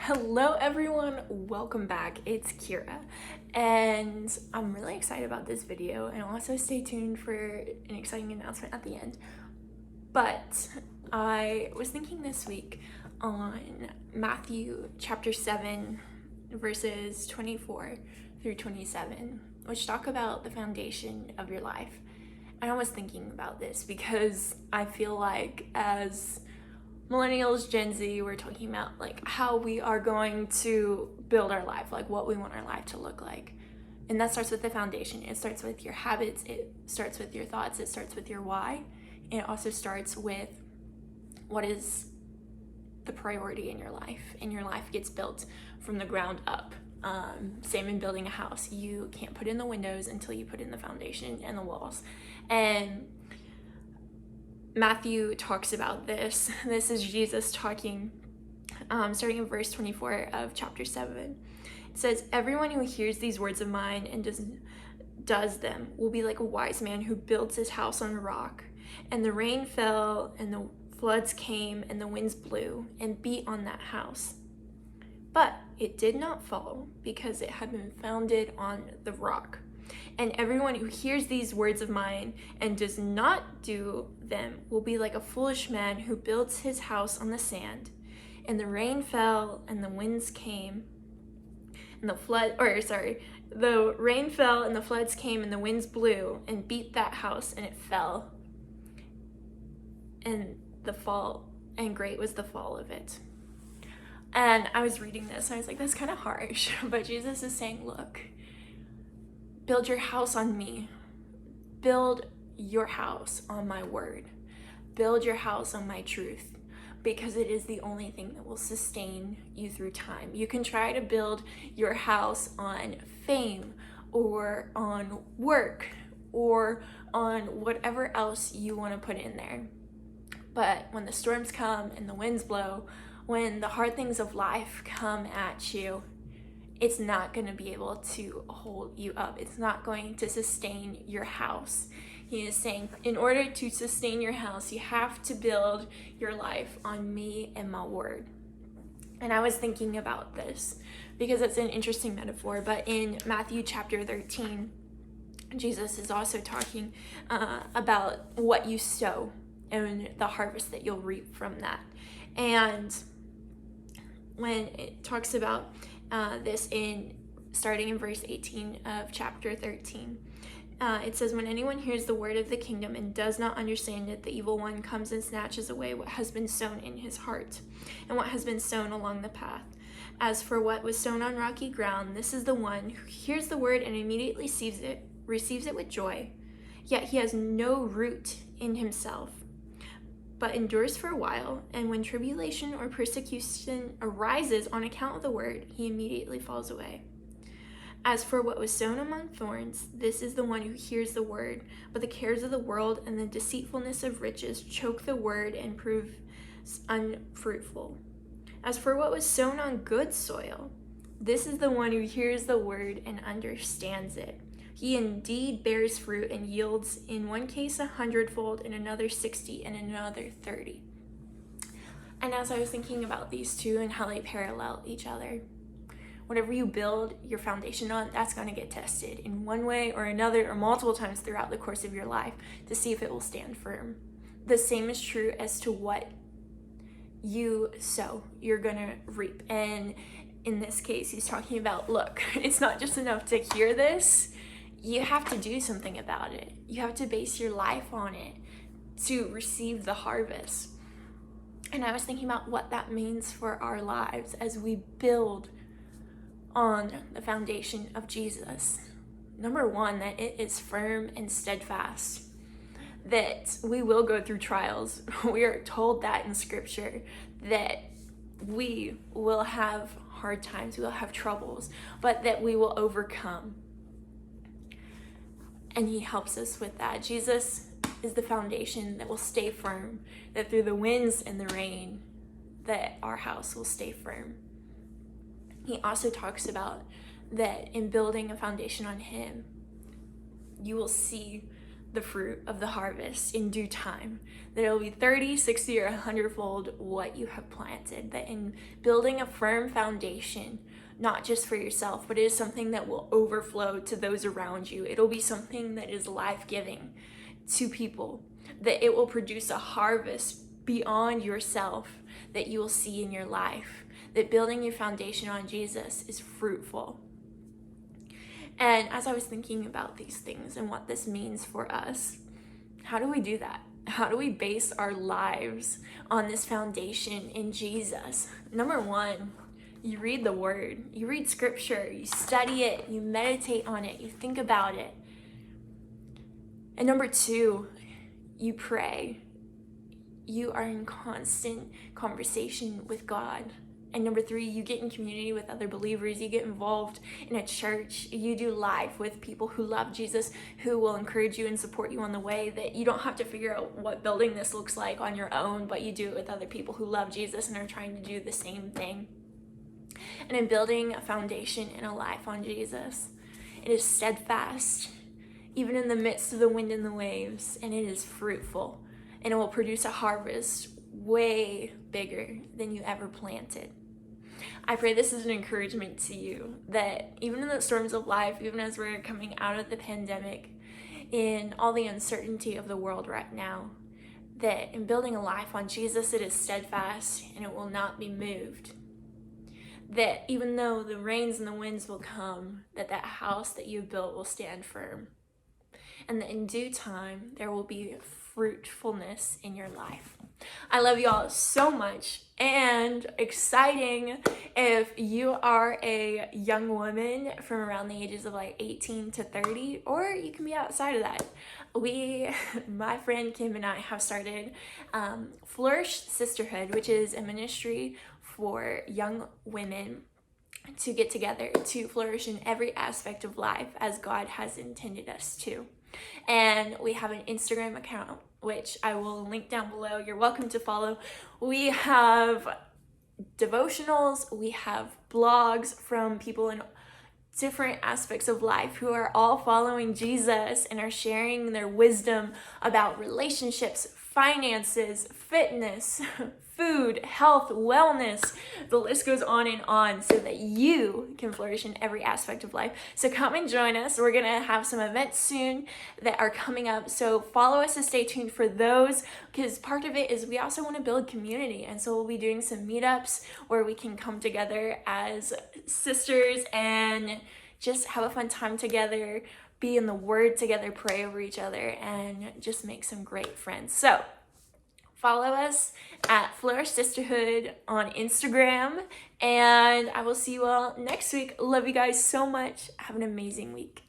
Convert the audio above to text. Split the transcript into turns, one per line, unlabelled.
Hello everyone, welcome back. It's Kira and I'm really excited about this video, and also stay tuned for an exciting announcement at the end. But I was thinking this week on Matthew chapter 7 verses 24 through 27, which talk about the foundation of your life. And I was thinking about this because I feel like as millennials, Gen Z, we're talking about like how we are going to build our life, like what we want our life to look like. And that starts with the foundation. It starts with your habits, it starts with your thoughts, it starts with your why. And it also starts with what is the priority in your life. And your life gets built from the ground up. Same in building a house. You can't put in the windows until you put in the foundation and the walls. And Matthew talks about this. This is Jesus talking, starting in verse 24 of chapter 7. It says, "Everyone who hears these words of mine and does them will be like a wise man who builds his house on a rock. And the rain fell, and the floods came, and the winds blew and beat on that house. But it did not fall, because it had been founded on the rock. And everyone who hears these words of mine and does not do them will be like a foolish man who builds his house on the sand. And the rain fell, and the winds came, and the rain fell, and the floods came, and the winds blew and beat that house, and it fell. And great was the fall of it." And I was reading this, and I was like, that's kind of harsh. But Jesus is saying, look, build your house on me. Build your house on my word. Build your house on my truth, because it is the only thing that will sustain you through time. You can try to build your house on fame or on work or on whatever else you want to put in there. But when the storms come and the winds blow, when the hard things of life come at you, it's not going to be able to hold you up. It's not going to sustain your house. He is saying, in order to sustain your house, you have to build your life on me and my word. And I was thinking about this because it's an interesting metaphor. But in Matthew chapter 13, Jesus is also talking about what you sow and the harvest that you'll reap from that. And when it talks about this starting in verse 18 of chapter 13, it says, "When anyone hears the word of the kingdom and does not understand it, the evil one comes and snatches away what has been sown in his heart and what has been sown along the path. As for what was sown on rocky ground, this is the one who hears the word and immediately receives it with joy. Yet he has no root in himself, but endures for a while, and when tribulation or persecution arises on account of the word, he immediately falls away. As for what was sown among thorns, this is the one who hears the word, but the cares of the world and the deceitfulness of riches choke the word and proves unfruitful. As for what was sown on good soil, this is the one who hears the word and understands it. He indeed bears fruit and yields, in one case 100-fold, in another 60, and in another 30. And as I was thinking about these two and how they parallel each other, whatever you build your foundation on, that's going to get tested in one way or another, or multiple times throughout the course of your life, to see if it will stand firm. The same is true as to what you sow, you're going to reap. And in this case, he's talking about, look, it's not just enough to hear this. You have to do something about it. You have to base your life on it to receive the harvest. And I was thinking about what that means for our lives as we build on the foundation of Jesus. Number one, that it is firm and steadfast. That we will go through trials. We are told that in scripture, that we will have hard times, we will have troubles, but that we will overcome. And he helps us with that. Jesus is the foundation that will stay firm, that through the winds and the rain, that our house will stay firm. He also talks about that in building a foundation on him, you will see the fruit of the harvest in due time. That it will be 30, 60, or 100-fold what you have planted. That in building a firm foundation, not just for yourself, but it is something that will overflow to those around you. It'll be something that is life-giving to people. That it will produce a harvest beyond yourself that you will see in your life. That building your foundation on Jesus is fruitful. And as I was thinking about these things and what this means for us, how do we do that? How do we base our lives on this foundation in Jesus? Number one, you read the word, you read scripture, you study it, you meditate on it, you think about it. And number two, you pray. You are in constant conversation with God. And number three, you get in community with other believers. You get involved in a church. You do life with people who love Jesus, who will encourage you and support you on the way. That you don't have to figure out what building this looks like on your own, but you do it with other people who love Jesus and are trying to do the same thing. And in building a foundation in a life on Jesus, it is steadfast, even in the midst of the wind and the waves, and it is fruitful, and it will produce a harvest way bigger than you ever planted. I pray this is an encouragement to you, that even in the storms of life, even as we're coming out of the pandemic, in all the uncertainty of the world right now, that in building a life on Jesus, it is steadfast and it will not be moved. That even though the rains and the winds will come, that house that you built will stand firm. And that in due time, there will be fruitfulness in your life. I love you all so much, and exciting if you are a young woman from around the ages of like 18 to 30, or you can be outside of that. My friend Kim and I have started Flourish Sisterhood, which is a ministry for young women to get together to flourish in every aspect of life as God has intended us to. And we have an Instagram account, which I will link down below. You're welcome to follow. We have devotionals, we have blogs from people in different aspects of life who are all following Jesus and are sharing their wisdom about relationships, finances, fitness, food, health, wellness. The list goes on so that you can flourish in every aspect of life. So come and join us. We're going to have some events soon that are coming up. So follow us and stay tuned for those, because part of it is we also want to build community. And so we'll be doing some meetups where we can come together as sisters and just have a fun time together, be in the Word together, pray over each other, and just make some great friends. So follow us at Flourish Sisterhood on Instagram, and I will see you all next week. Love you guys so much. Have an amazing week.